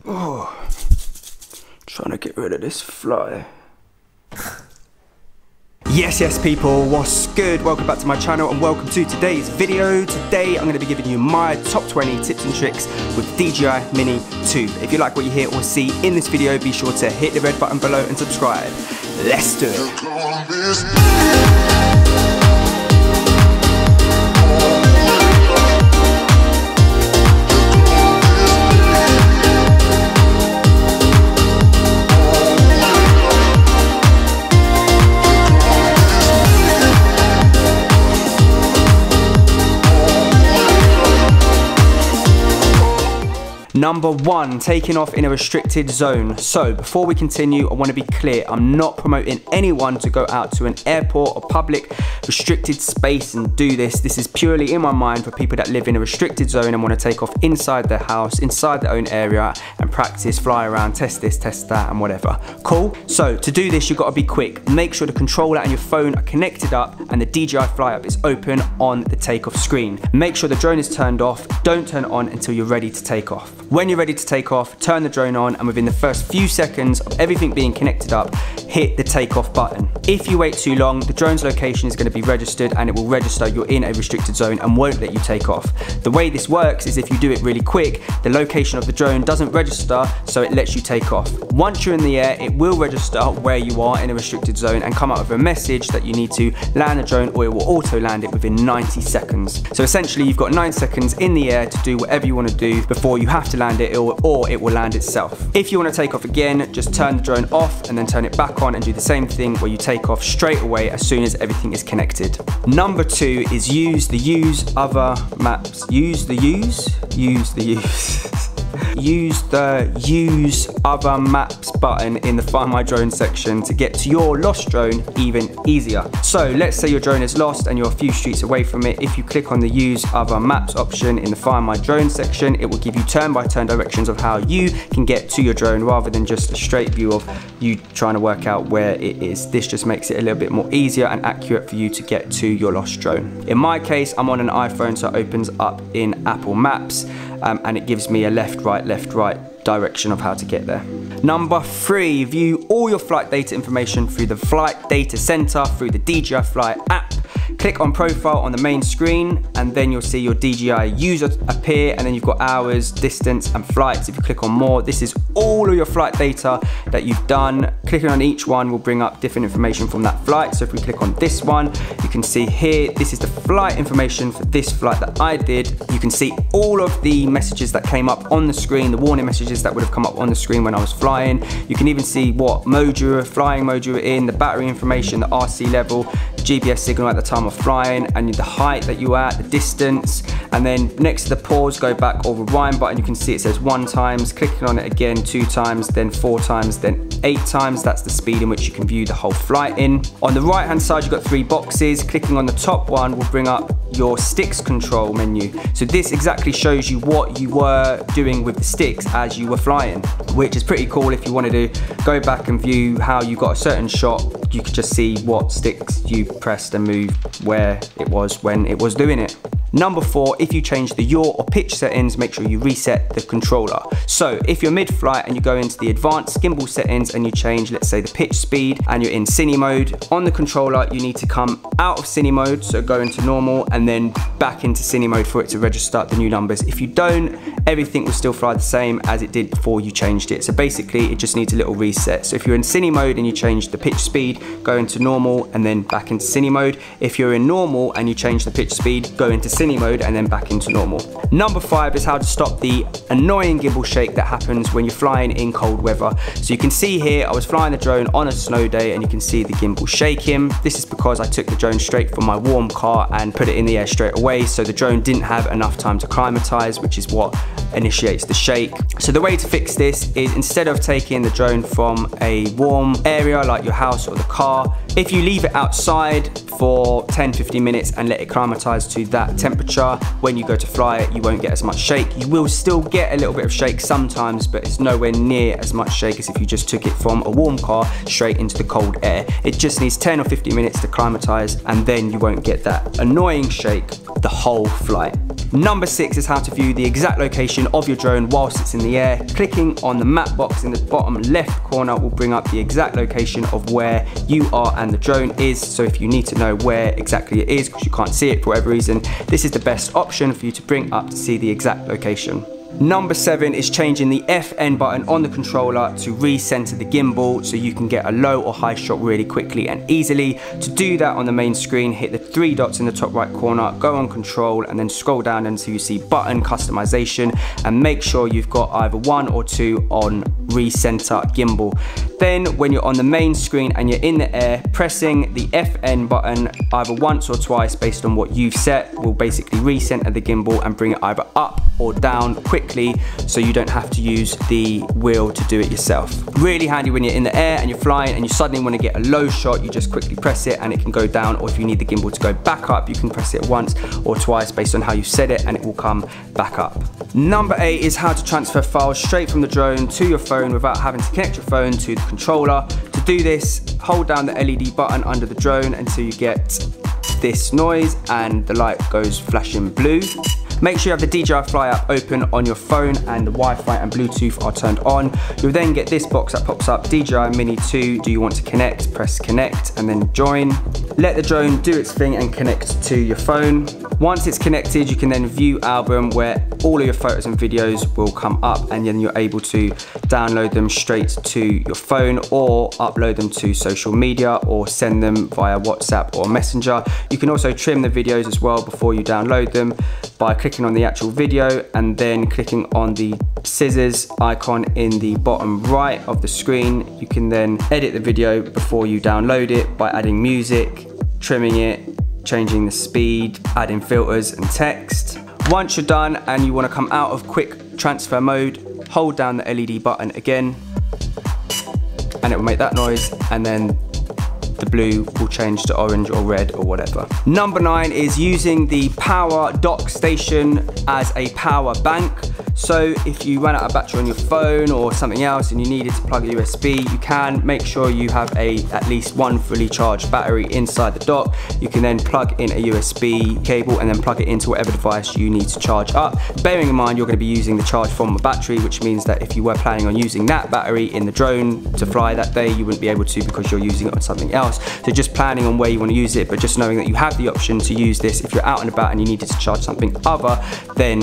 Oh, trying to get rid of this fly. Yes people, what's good? Welcome back to my channel and welcome to today's video. Today I'm going to be giving you my top 20 tips and tricks with DJI Mini 2. If you like what you hear or see in this video, be sure to hit the red button below and subscribe. Let's do it. Number 1, taking off in a restricted zone. So before we continue, I want to be clear, I'm not promoting anyone to go out to an airport or public restricted space and do this. This is purely in my mind for people that live in a restricted zone and want to take off inside their house, inside their own area and practice, fly around, test this, test that and whatever. Cool? So to do this, you've got to be quick. Make sure the controller and your phone are connected up and the DJI Fly app is open on the takeoff screen. Make sure the drone is turned off. Don't turn it on until you're ready to take off. When you're ready to take off, turn the drone on and within the first few seconds of everything being connected up, hit the takeoff button. If you wait too long, the drone's location is going to be registered and it will register you're in a restricted zone and won't let you take off. The way this works is if you do it really quick, the location of the drone doesn't register, so it lets you take off. Once you're in the air, it will register where you are in a restricted zone and come out with a message that you need to land the drone or it will auto land it within 90 seconds. So essentially you've got 9 seconds in the air to do whatever you want to do before you have to land it or it will land itself. If you want to take off again, just turn the drone off and then turn it back on and do the same thing where you take off straight away as soon as everything is connected. Number 2 is use other maps. Use the use other maps button in the Find My Drone section to get to your lost drone even easier. So let's say your drone is lost and you're a few streets away from it. If you click on the use other maps option in the Find My Drone section, it will give you turn-by-turn directions of how you can get to your drone rather than just a straight view of you trying to work out where it is. This just makes it a little bit more easier and accurate for you to get to your lost drone. In my case, I'm on an iPhone, so it opens up in Apple Maps and it gives me a left, right direction of how to get there. Number 3, view all your flight data information through the Flight Data Center through the DJI Fly app. Click on profile on the main screen and then you'll see your DJI user appear and then you've got hours, distance and flights. If you click on more, this is all of your flight data that you've done. Clicking on each one will bring up different information from that flight. So if we click on this one, you can see here, this is the flight information for this flight that I did. You can see all of the messages that came up on the screen, the warning messages that would have come up on the screen when I was flying. You can even see what mode you were, flying mode you were in, the battery information, the RC level, GPS signal at the time of flying and the height that you were at, the distance, and then next to the pause, go back or rewind button, you can see it says 1 times, clicking on it again 2 times, then 4 times, then 8 times. That's the speed in which you can view the whole flight in. On the right hand side, you've got 3 boxes. Clicking on the top one will bring up your sticks control menu. So this exactly shows you what you were doing with the sticks as you were flying, which is pretty cool. If you wanted to go back and view how you got a certain shot, you could just see what sticks you pressed and moved where it was when it was doing it. Number 4, if you change the yaw or pitch settings, make sure you reset the controller. So if you're mid-flight and you go into the advanced gimbal settings and you change, let's say, the pitch speed and you're in cine mode, on the controller you need to come out of cine mode, so go into normal and then back into cine mode for it to register the new numbers. If you don't, everything will still fly the same as it did before you changed it. So basically it just needs a little reset. So if you're in cine mode and you change the pitch speed, go into normal and then back into cine mode. If you're in normal and you change the pitch speed, go into cine mode and then back into normal. Number 5 is how to stop the annoying gimbal shake that happens when you're flying in cold weather. So you can see here, I was flying the drone on a snow day and you can see the gimbal shaking. This is because I took the drone straight from my warm car and put it in the air straight away, so the drone didn't have enough time to climatize, which is what initiates the shake. So the way to fix this is, instead of taking the drone from a warm area like your house or the car, if you leave it outside for 10-15 minutes and let it climatize to that temperature, when you go to fly it, you won't get as much shake. You will still get a little bit of shake sometimes, but it's nowhere near as much shake as if you just took it from a warm car straight into the cold air. It just needs 10 or 15 minutes to climatize and then you won't get that annoying shake the whole flight. Number 6 is how to view the exact location of your drone whilst it's in the air. Clicking on the map box in the bottom left corner will bring up the exact location of where you are and the drone is. So if you need to know where exactly it is because you can't see it for whatever reason, this is the best option for you to bring up to see the exact location. Number 7 is changing the FN button on the controller to recenter the gimbal so you can get a low or high shot really quickly and easily. To do that on the main screen, hit the 3 dots in the top right corner, go on control and then scroll down until you see button customization and make sure you've got either 1 or 2 on recenter gimbal. Then when you're on the main screen and you're in the air, pressing the FN button either once or twice based on what you've set will basically recenter the gimbal and bring it either up or down quickly so you don't have to use the wheel to do it yourself. Really handy when you're in the air and you're flying and you suddenly want to get a low shot, you just quickly press it and it can go down, or if you need the gimbal to go back up, you can press it once or twice based on how you set it and it will come back up. Number 8 is how to transfer files straight from the drone to your phone without having to connect your phone to the controller. To do this, hold down the LED button under the drone until you get this noise and the light goes flashing blue. Make sure you have the DJI Fly app open on your phone and the Wi-Fi and Bluetooth are turned on. You'll then get this box that pops up, DJI Mini 2, do you want to connect? Press connect and then join. Let the drone do its thing and connect to your phone. Once it's connected, you can then view album where all of your photos and videos will come up and then you're able to download them straight to your phone or upload them to social media or send them via WhatsApp or Messenger. You can also trim the videos as well before you download them by clicking on the actual video and then clicking on the scissors icon in the bottom right of the screen. You can then edit the video before you download it by adding music, trimming it, changing the speed, adding filters and text. Once you're done and you want to come out of quick transfer mode, hold down the LED button again and it will make that noise and then the blue will change to orange or red or whatever. Number 9 is using the power dock station as a power bank. So if you run out of battery on your phone or something else and you needed to plug a USB, you can make sure you have at least one fully charged battery inside the dock. You can then plug in a USB cable and then plug it into whatever device you need to charge up. Bearing in mind you're going to be using the charge from a battery, which means that if you were planning on using that battery in the drone to fly that day, you wouldn't be able to because you're using it on something else. So just planning on where you want to use it, but just knowing that you have the option to use this if you're out and about and you needed to charge something other than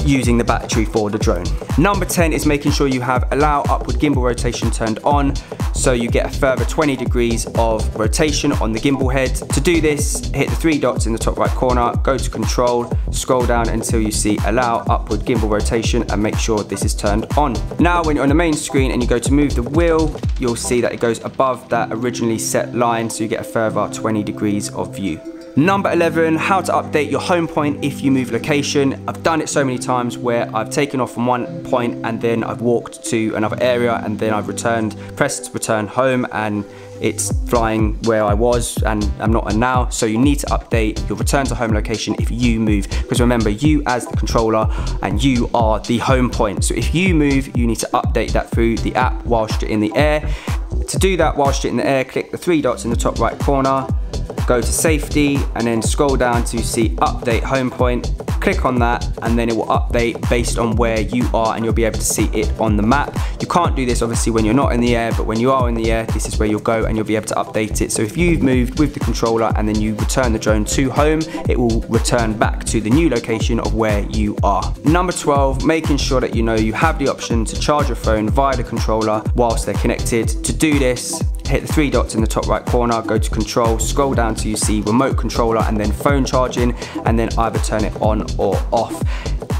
using the battery for the drone. Number 10 is making sure you have allow upward gimbal rotation turned on so you get a further 20 degrees of rotation on the gimbal head. To do this, hit the 3 dots in the top right corner, go to control, scroll down until you see allow upward gimbal rotation and make sure this is turned on. Now when you're on the main screen and you go to move the wheel, you'll see that it goes above that originally set line so you get a further 20 degrees of view. Number 11, how to update your home point if you move location. I've done it so many times where I've taken off from one point and then I've walked to another area and then I've pressed return home and it's flying where I was and I'm not now. So you need to update your return to home location if you move, because remember, you as the controller and you are the home point. So if you move, you need to update that through the app whilst you're in the air. To do that whilst you're in the air, click the 3 dots in the top right corner, go to safety and then scroll down to see update home point. Click on that and then it will update based on where you are and you'll be able to see it on the map. You can't do this obviously when you're not in the air, but when you are in the air, this is where you'll go and you'll be able to update it. So if you've moved with the controller and then you return the drone to home, it will return back to the new location of where you are. Number 12, making sure that you know you have the option to charge your phone via the controller whilst they're connected. To do this, hit the 3 dots in the top right corner, go to control, scroll down till you see remote controller and then phone charging, and then either turn it on or off.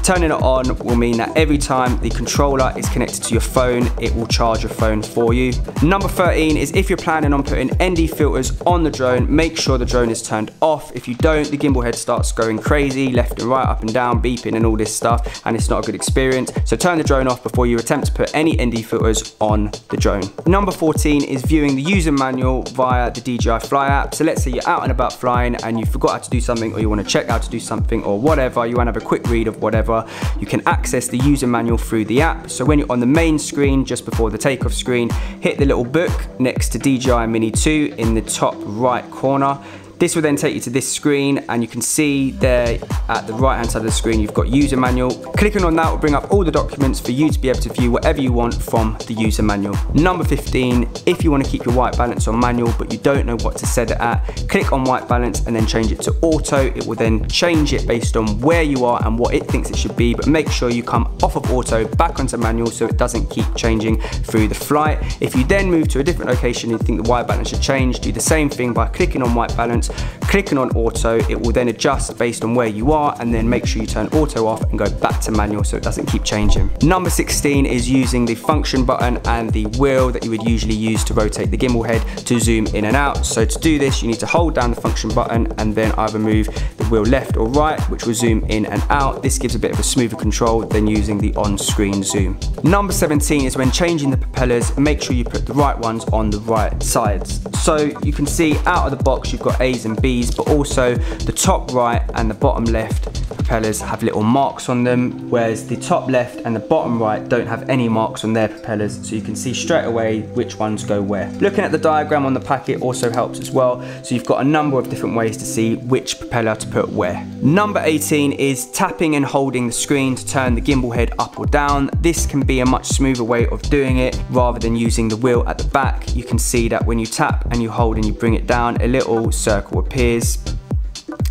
Turning it on will mean that every time the controller is connected to your phone, it will charge your phone for you. Number 13 is if you're planning on putting ND filters on the drone, make sure the drone is turned off. If you don't, the gimbal head starts going crazy, left and right, up and down, beeping and all this stuff, and it's not a good experience. So turn the drone off before you attempt to put any ND filters on the drone. Number 14 is viewing the user manual via the DJI Fly app. So let's say you're out and about flying and you forgot how to do something, or you want to check how to do something or whatever, you want to have a quick read of whatever, you can access the user manual through the app. So when you're on the main screen, just before the takeoff screen, hit the little book next to DJI Mini 2 in the top right corner. This will then take you to this screen, and you can see there at the right hand side of the screen you've got user manual. Clicking on that will bring up all the documents for you to be able to view whatever you want from the user manual. Number 15, if you want to keep your white balance on manual but you don't know what to set it at, click on white balance and then change it to auto. It will then change it based on where you are and what it thinks it should be, but make sure you come off of auto back onto manual so it doesn't keep changing through the flight. If you then move to a different location and you think the white balance should change, do the same thing by clicking on white balance, clicking on auto. It will then adjust based on where you are, and then make sure you turn auto off and go back to manual so it doesn't keep changing. Number 16 is using the function button and the wheel that you would usually use to rotate the gimbal head to zoom in and out. So to do this, you need to hold down the function button and then either move the wheel left or right, which will zoom in and out. This gives a bit of a smoother control than using the on-screen zoom. Number 17 is when changing the propellers, make sure you put the right ones on the right sides. So you can see out of the box you've got A's and B's, but also the top right and the bottom left propellers have little marks on them, whereas the top left and the bottom right don't have any marks on their propellers, so you can see straight away which ones go where. Looking at the diagram on the packet also helps as well, so you've got a number of different ways to see which propeller to put where. Number 18 is tapping and holding the screen to turn the gimbal head up or down. This can be a much smoother way of doing it rather than using the wheel at the back. You can see that when you tap and you hold and you bring it down, a little circle appears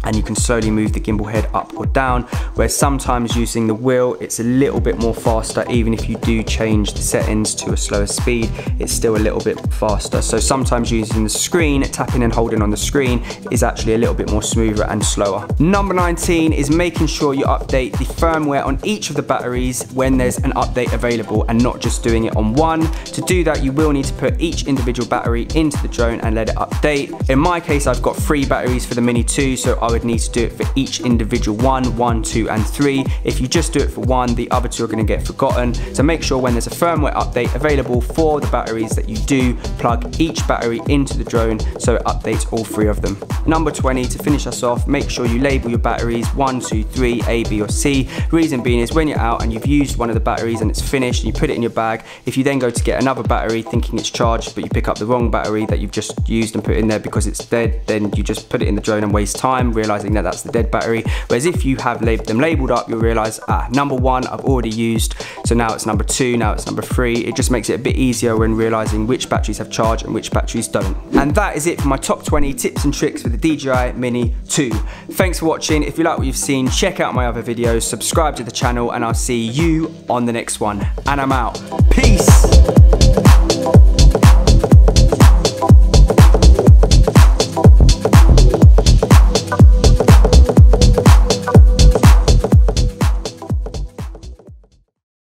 and you can slowly move the gimbal head up or down, where sometimes using the wheel it's a little bit more faster. Even if you do change the settings to a slower speed, it's still a little bit faster. So sometimes using the screen, tapping and holding on the screen is actually a little bit more smoother and slower. Number 19 is making sure you update the firmware on each of the batteries when there's an update available and not just doing it on one. To do that, you will need to put each individual battery into the drone and let it update. In my case, I've got 3 batteries for the Mini 2, so I would need to do it for each individual one, 2 and 3. If you just do it for one, the other 2 are going to get forgotten. So make sure when there's a firmware update available for the batteries that you do plug each battery into the drone so it updates all 3 of them. Number 20, to finish us off, make sure you label your batteries 1, 2, 3, A, B or C. Reason being is when you're out and you've used one of the batteries and it's finished and you put it in your bag, if you then go to get another battery thinking it's charged but you pick up the wrong battery that you've just used and put in there because it's dead, then you just put it in the drone and waste time realizing that that's the dead battery. Whereas if you have them labeled up, you'll realize, number 1 I've already used, so now it's number 2, now it's number 3. It just makes it a bit easier when realizing which batteries have charge and which batteries don't. And that is it for my top 20 tips and tricks for the DJI Mini 2. Thanks for watching. If you like what you've seen, check out my other videos, subscribe to the channel, and I'll see you on the next one. And I'm out. Peace.